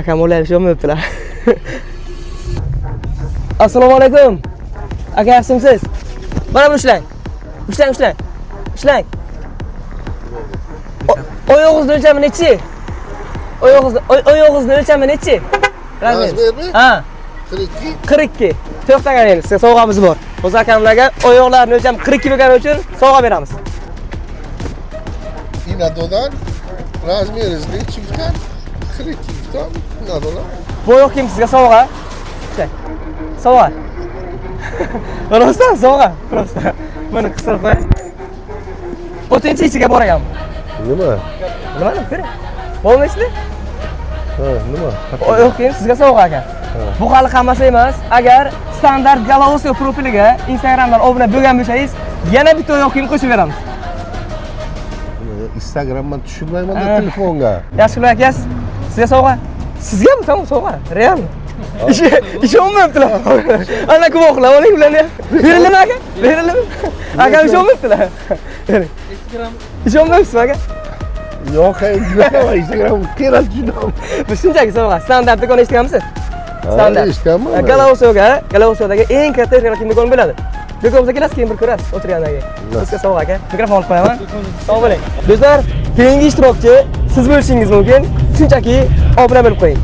akam o'ylashib olmayaptilar. Assalomu alaykum. Aka, yaxshimisiz? Mana buni ushlang. Ushlang. Oyog'ingizni o'lchami nechi? Oyog'ingizni o'lchami nechi? Razmermi? Ha. 42. To'xtagan endi, sizga sovg'amiz bor. O'z akamlarga oyoqlarini o'lcham 42 bo'lgani uchun sovg'a beramiz. İnadodan razmerizli çiftten 42'den inadodan. Bu oyoq kiyim sizga sovg'a. Sovg'a. Rostdan sovg'a. Rostdan. Buni qistirib qo'y. O'tinchi ichiga boraman. Nima? Nima ko'ring? Bo'lmaysizmi? Ha, nima? Oyoq kiyim sizga sovg'a aka. Bu hali hammasi emas. Agar standart Galaosio profiliga Instagramdan obuna bo'lgan bo'lsangiz, yana bitta oyoq kiyim qo'shib beramiz. Instagramdan tushirmayman da telefonga. Yaxshi aka, sizga sovg'a. Sizgami tamom sovg'a? Real. İşi olmayaptilar. Ana guvohlar oling ularni. Berilimi aka? Berilimi? Aka ish olmayaptilar. Instagram. Ish olmayapsiz aka? Yo'q, Instagram kerak juda. Bu shunchaki sovg'a. Standart do'kon eshitganmisiz? Standart. Eshitganman. Galaosiodagi eng katta reklama do'kon bo'ladi. Do'konimizga kelasiz, keyin bir ko'rasiz o'tirgandan keyin. Sizga sovg'a aka. Mikrofon olib qo'yaman. Sog' bo'ling. Do'stlar, keyingi ishtirokchi siz bo'lishingiz mumkin. Shunchaki obuna bo'lib qo'ying.